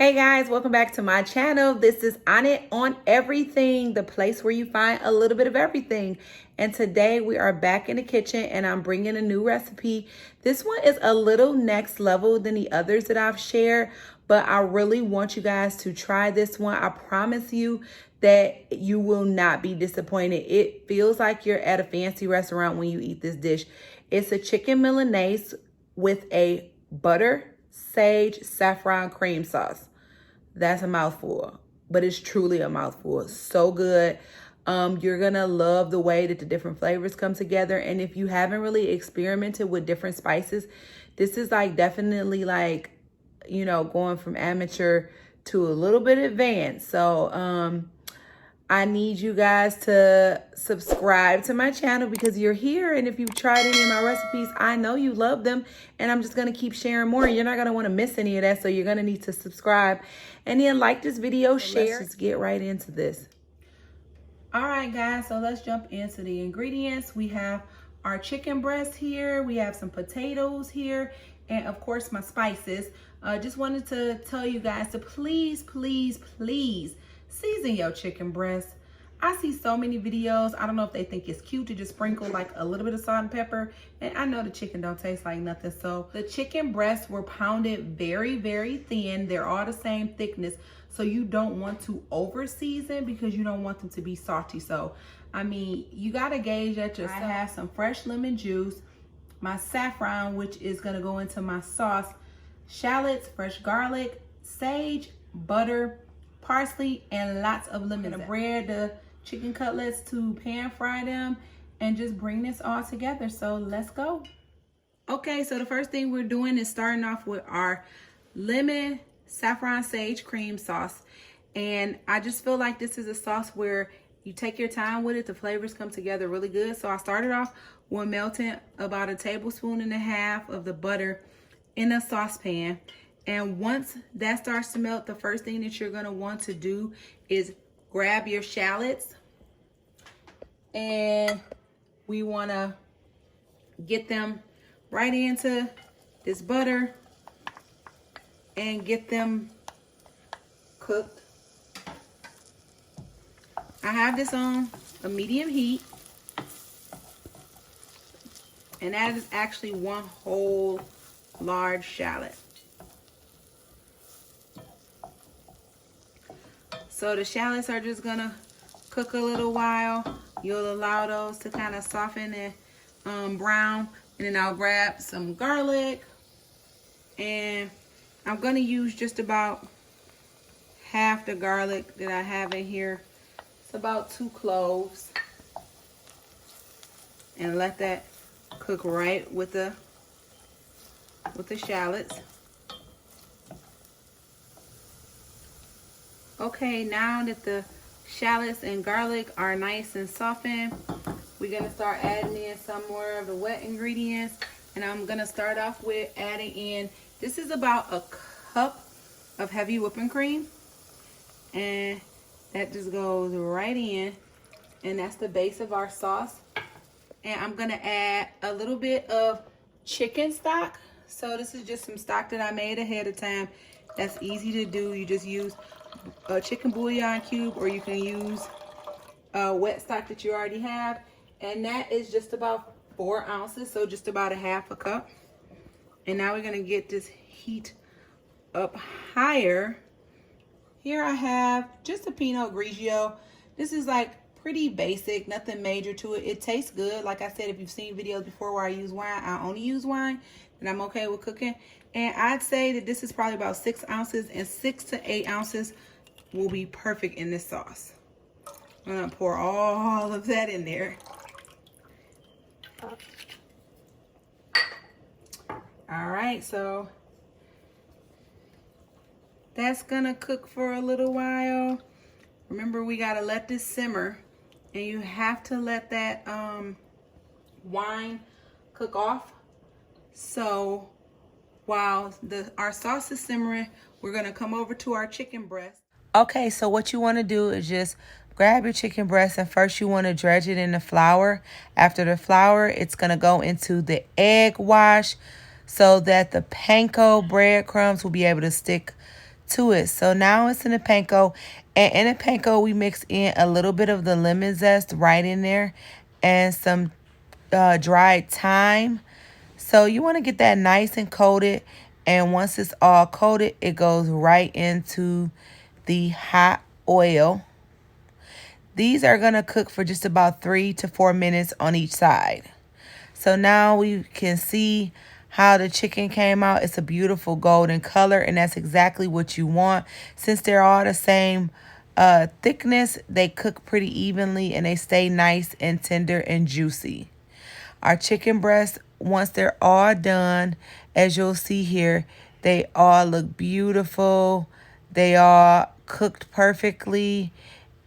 Hey guys, welcome back to my channel. This is On It On Everything, the place where you find a little bit of everything. And today we are back in the kitchen and I'm bringing a new recipe. This one is a little next level than the others that I've shared, but I really want you guys to try this one. I promise you that you will not be disappointed. It feels like you're at a fancy restaurant when you eat this dish. It's a chicken Milanese with a butter, sage, saffron cream sauce. That's a mouthful, but it's truly a mouthful. So good. You're gonna love the way that the different flavors come together. And if you haven't really experimented with different spices, this is like definitely like, you know, going from amateur to a little bit advanced. So I need you guys to subscribe to my channel because you're here. And if you've tried any of my recipes, I know you love them. And I'm just going to keep sharing more. You're not going to want to miss any of that. So you're going to need to subscribe. And then like this video, share. Let's just get right into this. All right, guys. So let's jump into the ingredients. We have our chicken breast here. We have some potatoes here. And of course, my spices. Just wanted to tell you guys to please, please, please season your chicken breast. I see so many videos. I don't know if they think it's cute to just sprinkle like a little bit of salt and pepper. And I know the chicken don't taste like nothing. So the chicken breasts were pounded very, very thin. They're all the same thickness. So you don't want to over season because you don't want them to be salty. So, I mean, you got to gauge that yourself. I have some fresh lemon juice, my saffron, which is going to go into my sauce, shallots, fresh garlic, sage, butter, parsley, and lots of lemon. I'm gonna bread the chicken cutlets to pan fry them and just bring this all together. So let's go. Okay, so the first thing we're doing is starting off with our lemon saffron sage cream sauce. And I just feel like this is a sauce where you take your time with it. The flavors come together really good. So I started off with melting about 1.5 tablespoons of the butter in a saucepan. And once that starts to melt, the first thing that you're gonna want to do is grab your shallots. And we wanna get them right into this butter and get them cooked. I have this on a medium heat. And that is actually one whole large shallot. So the shallots are just gonna cook a little while. You'll allow those to kind of soften and brown. And then I'll grab some garlic. And I'm gonna use just about half the garlic that I have in here. It's about 2 cloves. And let that cook right with the shallots. Okay, now that the shallots and garlic are nice and softened, we're gonna start adding in some more of the wet ingredients. And I'm gonna start off with adding in, this is about 1 cup of heavy whipping cream. And that just goes right in. And that's the base of our sauce. And I'm gonna add a little bit of chicken stock. So this is just some stock that I made ahead of time. That's easy to do. You just use a chicken bouillon cube, or you can use wet stock that you already have. And that is just about 4 ounces, so just about 1/2 cup. And now we're gonna get this heat up higher. Here I have just a Pinot Grigio. This is like pretty basic, nothing major to it. It tastes good. Like I said, if you've seen videos before where I use wine, I only use wine, and I'm okay with cooking. And I'd say that this is probably about 6 ounces, and 6 to 8 ounces will be perfect in this sauce. I'm gonna pour all of that in there. All right, so that's gonna cook for a little while. Remember, we gotta let this simmer, and you have to let that wine cook off. So while our sauce is simmering, we're gonna come over to our chicken breast. Okay, so what you wanna do is just grab your chicken breast, and first you wanna dredge it in the flour. After the flour, it's gonna go into the egg wash so that the panko breadcrumbs will be able to stick to it. So now it's in the panko. And in the panko, we mix in a little bit of the lemon zest right in there and some dried thyme. So you want to get that nice and coated. And once it's all coated, it goes right into the hot oil. These are going to cook for just about 3 to 4 minutes on each side. So now we can see how the chicken came out. It's a beautiful golden color, and that's exactly what you want. Since they're all the same thickness, they cook pretty evenly and they stay nice and tender and juicy. Our chicken breasts, once they're all done, as you'll see here, they all look beautiful. They all cooked perfectly,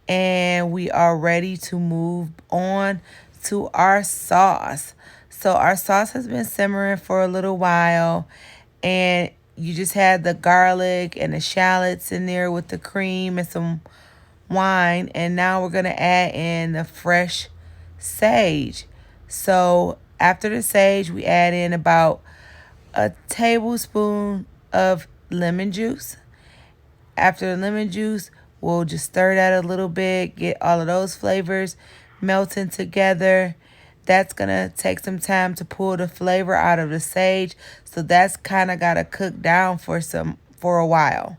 and we are ready to move on to our sauce. So our sauce has been simmering for a little while, and you just had the garlic and the shallots in there with the cream and some wine, and now we're going to add in the fresh sage. So after the sage, we add in about a tablespoon of lemon juice. After the lemon juice, we'll just stir that a little bit, get all of those flavors melting together. That's going to take some time to pull the flavor out of the sage. So that's kind of got to cook down for a while.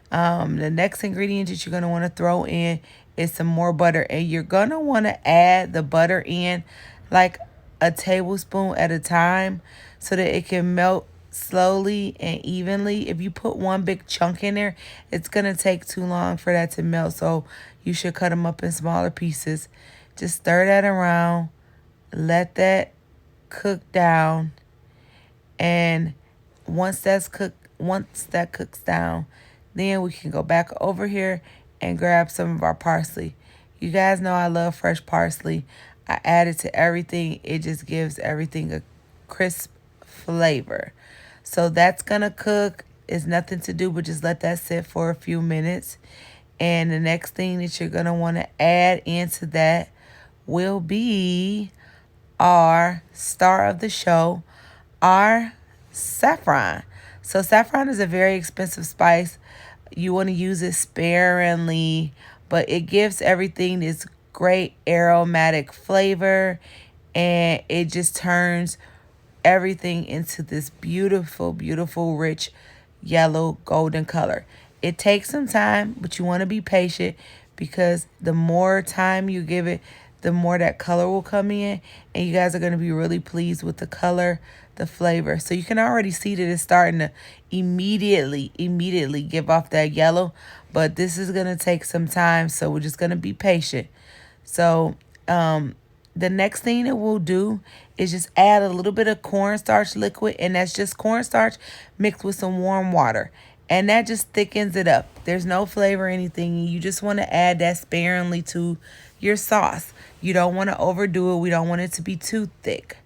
The next ingredient that you're going to want to throw in is some more butter. And you're going to want to add the butter in like a tablespoon at a time so that it can melt slowly and evenly. If you put one big chunk in there, it's going to take too long for that to melt. So you should cut them up in smaller pieces. Just stir that around. Let that cook down. And once that cooks down, then we can go back over here and grab some of our parsley. You guys know I love fresh parsley. I add it to everything. It just gives everything a crisp flavor. So that's going to cook. It's nothing to do but just let that sit for a few minutes. And the next thing that you're going to want to add into that will be our star of the show, our saffron. So saffron is a very expensive spice. You want to use it sparingly, but it gives everything this great aromatic flavor, and it just turns everything into this beautiful, beautiful, rich yellow golden color. It takes some time, but you want to be patient because the more time you give it, the more that color will come in, and you guys are going to be really pleased with the color, the flavor. So you can already see that it's starting to immediately give off that yellow, but this is going to take some time, so we're just going to be patient. So the next thing that we'll do is just add a little bit of cornstarch liquid, and that's just cornstarch mixed with some warm water. And that just thickens it up. There's no flavor or anything. You just want to add that sparingly to your sauce. You don't want to overdo it. We don't want it to be too thick.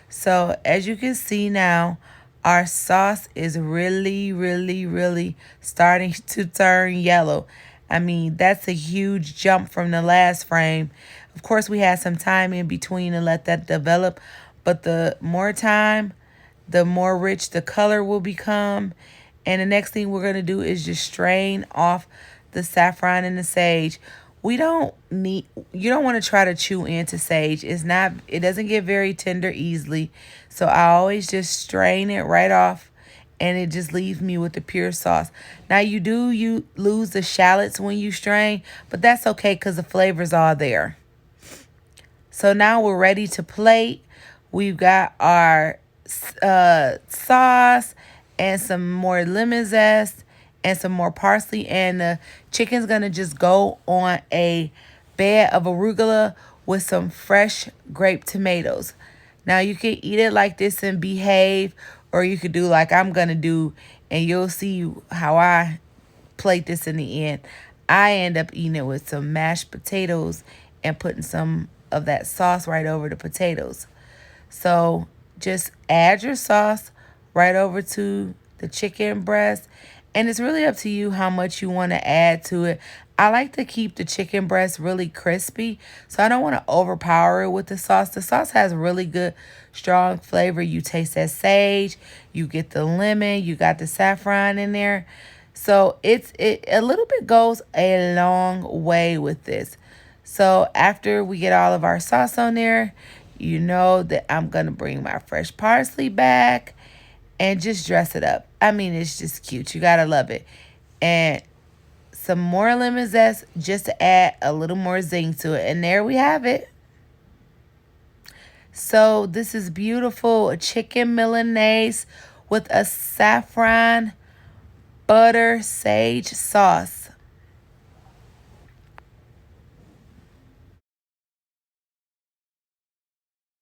So as you can see now, our sauce is really starting to turn yellow. I mean, that's a huge jump from the last frame. Of course, we had some time in between to let that develop. But the more time, the more rich the color will become. And the next thing we're going to do is just strain off the saffron and the sage. You don't want to try to chew into sage. It doesn't get very tender easily. So I always just strain it right off, and it just leaves me with the pure sauce. Now you lose the shallots when you strain, but that's okay because the flavor's all there. So now we're ready to plate. We've got our sauce and some more lemon zest and some more parsley, and the chicken's gonna just go on a bed of arugula with some fresh grape tomatoes. Now you can eat it like this and behave, or you could do like I'm gonna do, and you'll see how I plate this in the end. I end up eating it with some mashed potatoes and putting some of that sauce right over the potatoes. So just add your sauce right over to the chicken breast, and it's really up to you how much you want to add to it. I like to keep the chicken breast really crispy, so I don't want to overpower it with the sauce. The sauce has really good, strong flavor. You taste that sage, you get the lemon, you got the saffron in there. So it a little bit goes a long way with this. So after we get all of our sauce on there, you know that I'm going to bring my fresh parsley back and just dress it up. I mean, it's just cute. You got to love it. And some more lemon zest just to add a little more zing to it. And there we have it. So this is beautiful. A chicken Milanese with a saffron butter sage sauce.